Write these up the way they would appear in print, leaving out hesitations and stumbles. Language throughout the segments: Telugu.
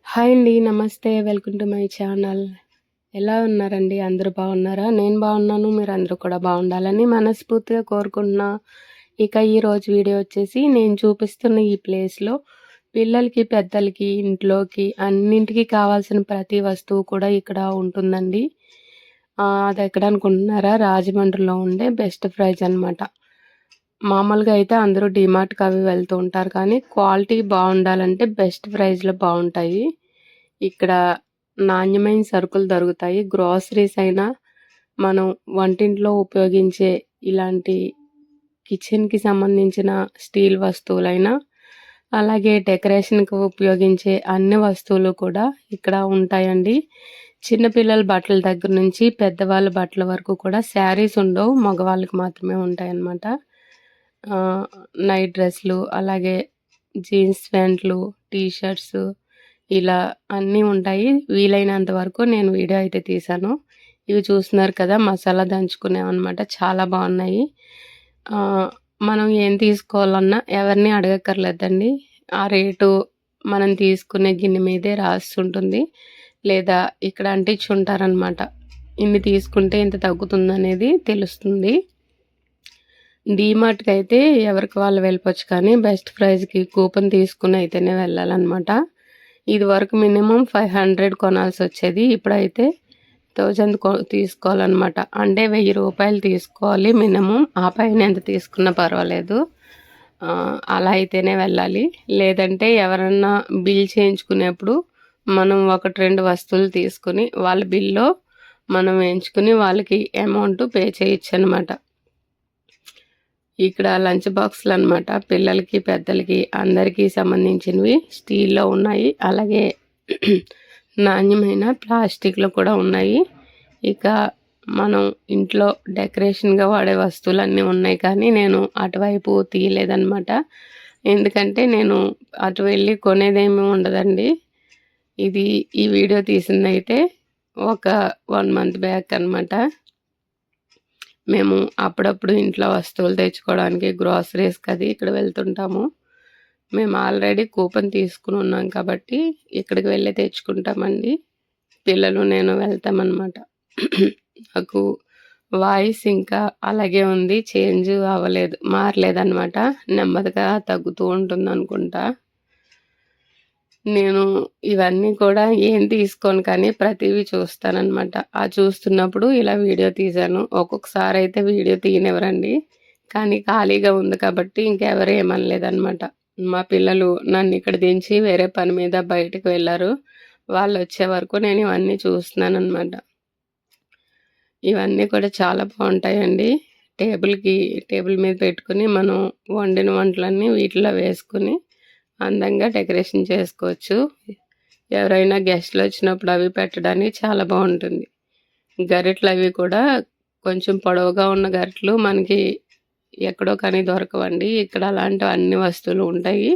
హాయ్ అండి. నమస్తే. Welcome to my channel. ఎలా ఉన్నారండి? అందరూ బాగున్నారా? నేను బాగున్నాను. మీరందరూ కూడా బాగుండాలని మనస్ఫూర్తిగా కోరుకుంటున్నా. ఇక ఈరోజు వీడియో వచ్చేసి నేను చూపిస్తున్న ఈ ప్లేస్‌లో పిల్లలకి, పెద్దలకి, ఇంట్లోకి అన్నింటికి కావాల్సిన ప్రతి వస్తువు కూడా ఇక్కడ ఉంటుందండి. అదెక్కడ అనుకుంటున్నారా? రాజమండ్రిలో ఉండే బెస్ట్ ప్రైజ్ అనమాట. మామూలుగా అయితే అందరూ డీమార్ట్‌కి అవి వెళ్తూ ఉంటారు. కానీ క్వాలిటీ బాగుండాలంటే బెస్ట్ ప్రైజ్‌లో బాగుంటాయి. ఇక్కడ నాణ్యమైన సరుకులు దొరుకుతాయి. గ్రోసరీస్ అయినా, మనం వంటింట్లో ఉపయోగించే ఇలాంటి కిచెన్‌కి సంబంధించిన స్టీల్ వస్తువులైనా, అలాగే డెకరేషన్‌కి ఉపయోగించే అన్ని వస్తువులు కూడా ఇక్కడ ఉంటాయండి. చిన్న పిల్లల బట్టల దగ్గర నుంచి పెద్దవాళ్ళ బట్టల వరకు కూడా శారీస్ ఉండవు. మగవాళ్ళకి మాత్రమే ఉంటాయన్నమాట. నైట్ డ్రెస్‌లు, అలాగే జీన్స్ ప్యాంట్లు, టీ షర్ట్స్ ఇలా అన్నీ ఉంటాయి. వీలైనంత వరకు నేను వీడియో అయితే తీశాను. ఇవి చూస్తున్నారు కదా! మసాలా దంచుకునేవన్నమాట. చాలా బాగున్నాయి. మనం ఏం తీసుకోవాలన్నా ఎవరిని అడగక్కర్లేదండి. ఆ రేటు మనం తీసుకునే గిన్నె మీదే రాసుంటుంది. లేదా ఇక్కడ అంటించుంటారనమాట. ఇన్ని తీసుకుంటే ఇంత తగ్గుతుందనేది తెలుస్తుంది. డీమార్ట్‌కి అయితే ఎవరికి వాళ్ళు వెళ్ళిపోవచ్చు, కానీ బెస్ట్ ప్రైజ్‌కి కూపన్ తీసుకుని అయితేనే వెళ్ళాలన్నమాట. ఇదివరకు మినిమం 500 కొనాల్సొచ్చేది. ఇప్పుడైతే 1000 తీసుకోవాలన్నమాట. అంటే రూ. 1000 తీసుకోవాలి మినిమం. ఆ పైన ఎంత తీసుకున్నా పర్వాలేదు. అలా అయితేనే వెళ్ళాలి. లేదంటే ఎవరన్నా బిల్ చేయించుకునేప్పుడు మనం 1, 2 వస్తువులు తీసుకుని వాళ్ళ బిల్‌లో మనం వేయించుకుని వాళ్ళకి అమౌంట్ పే చేయొచ్చనమాట. ఇక్కడ లంచ్ బాక్స్‌లు అనమాట. పిల్లలకి, పెద్దలకి అందరికీ సంబంధించినవి స్టీల్‌లో ఉన్నాయి. అలాగే నాణ్యమైన ప్లాస్టిక్‌లో కూడా ఉన్నాయి. ఇక మనం ఇంట్లో డెకరేషన్‌గా వాడే వస్తువులన్నీ ఉన్నాయి, కానీ నేను అటువైపు తీయలేదనమాట. ఎందుకంటే నేను అటు వెళ్ళి కొనేదేమీ ఉండదండి. ఈ వీడియో తీసిందైతే ఒక 1 మంత్ బ్యాక్ అనమాట. మేము అప్పుడప్పుడు ఇంట్లో వస్తువులు తెచ్చుకోవడానికి గ్రోసరీస్‌కి అది ఇక్కడ వెళ్తుంటాము. మేము ఆల్రెడీ కూపన్ తీసుకుని ఉన్నాం కాబట్టి ఇక్కడికి వెళ్ళి తెచ్చుకుంటామండి. పిల్లలు, నేను వెళ్తామన్నమాట. నాకు వాయిస్ ఇంకా అలాగే ఉంది. చేంజ్ అవ్వలేదు, మారలేదన్నమాట. నెమ్మదిగా తగ్గుతూ ఉంటుందనుకుంటా. నేను ఇవన్నీ కూడా ఏం తీసుకోను, కానీ ప్రతివి చూస్తానన్నమాట. ఆ చూస్తున్నప్పుడు ఇలా వీడియో తీశాను. ఒక్కొక్కసారి అయితే వీడియో తీయనివ్వరండి, కానీ ఖాళీగా ఉంది కాబట్టి ఇంకెవరు ఏమనలేదన్నమాట. మా పిల్లలు నన్ను ఇక్కడ దించి వేరే పని మీద బయటకు వెళ్ళారు. వాళ్ళు వచ్చే వరకు నేను ఇవన్నీ చూస్తున్నానన్నమాట. ఇవన్నీ కూడా చాలా బాగుంటాయండి. టేబుల్ మీద పెట్టుకుని మనం వండిన వంటలన్నీ వీటిలో వేసుకుని అందంగా డెకరేషన్ చేసుకోవచ్చు. ఎవరైనా గెస్ట్లు వచ్చినప్పుడు అవి పెట్టడానికి చాలా బాగుంటుంది. గరిటెలు అవి కూడా కొంచెం పొడవుగా ఉన్న గరిటెలు మనకి ఎక్కడో కానీ దొరకవండి. ఇక్కడ అలాంటివి అన్ని వస్తువులు ఉంటాయి.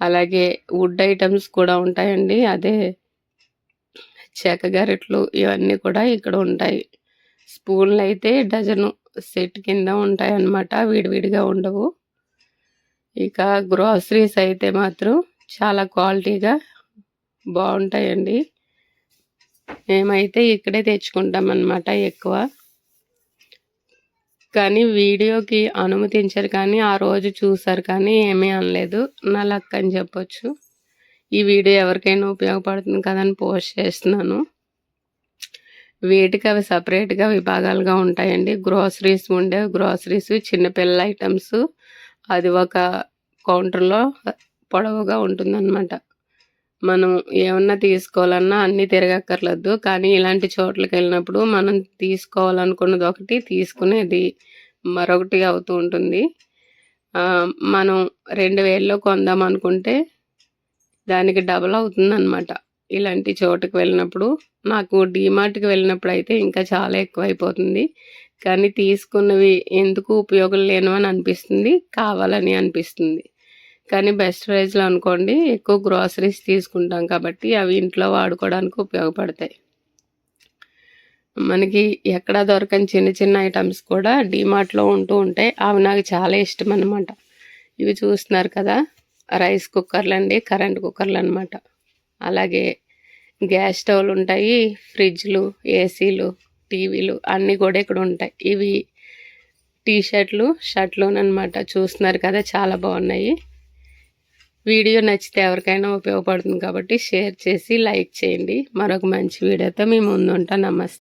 అలాగే వుడ్ ఐటమ్స్ కూడా ఉంటాయండి. అదే చెక్క గరిటెలు ఇవన్నీ కూడా ఇక్కడ ఉంటాయి. స్పూన్లు అయితే డజను సెట్ కింద ఉంటాయన్నమాట, విడివిడిగా ఉండవు. ఇక గ్రోసరీస్ అయితే మాత్రం చాలా క్వాలిటీగా బాగుంటాయండి. మేమైతే ఇక్కడే తెచ్చుకుంటామన్నమాట ఎక్కువ. కానీ వీడియోకి అనుమతించారు, కానీ ఆ రోజు చూసారు కానీ ఏమీ అనలేదు. నా లక్ అని చెప్పొచ్చు. ఈ వీడియో ఎవరికైనా ఉపయోగపడుతుంది కదని పోస్ట్ చేస్తున్నాను. వీటికి అవి సపరేట్గా విభాగాలుగా ఉంటాయండి. గ్రోసరీస్, చిన్నపిల్లల ఐటమ్స్ అది ఒక కౌంటర్లో పొడవుగా ఉంటుందన్నమాట. మనం ఏమన్నా తీసుకోవాలన్నా అన్నీ తిరగక్కర్లేదు. కానీ ఇలాంటి చోట్లకి వెళ్ళినప్పుడు మనం తీసుకోవాలనుకున్నది ఒకటి, తీసుకునేది మరొకటి అవుతూ ఉంటుంది. మనం 2000లో కొందాం అనుకుంటే దానికి డబల్ అవుతుందన్నమాట ఇలాంటి చోటుకి వెళ్ళినప్పుడు. నాకు డీమార్ట్‌కి వెళ్ళినప్పుడు అయితే ఇంకా చాలా ఎక్కువైపోతుంది. కానీ తీసుకున్నవి ఎందుకు ఉపయోగం లేనివని అనిపిస్తుంది, కావాలని అనిపిస్తుంది. కానీ బెస్ట్ ప్రైజ్‌లో అనుకోండి ఎక్కువ గ్రోసరీస్ తీసుకుంటాం కాబట్టి అవి ఇంట్లో వాడుకోవడానికి ఉపయోగపడతాయి. మనకి ఎక్కడా దొరకని చిన్న చిన్న ఐటమ్స్ కూడా డీమార్ట్‌లో ఉంటూ ఉంటాయి. అవి నాకు చాలా ఇష్టం అన్నమాట. ఇవి చూస్తున్నారు కదా, రైస్ కుక్కర్లు అండి, కరెంట్ కుక్కర్లు అనమాట. అలాగే గ్యాస్ స్టవ్లు ఉంటాయి, ఫ్రిడ్జ్లు, ఏసీలు, టీవీలు అన్నీ కూడా ఇక్కడ ఉంటాయి. ఇవి టీ షర్ట్లు అనమాట. చూస్తున్నారు కదా, చాలా బాగున్నాయి. వీడియో నచ్చితే ఎవరికైనా ఉపయోగపడుతుంది కాబట్టి షేర్ చేసి లైక్ చేయండి. మరొక మంచి వీడియోతో మీ ముందు ఉంటాను. నమస్తే.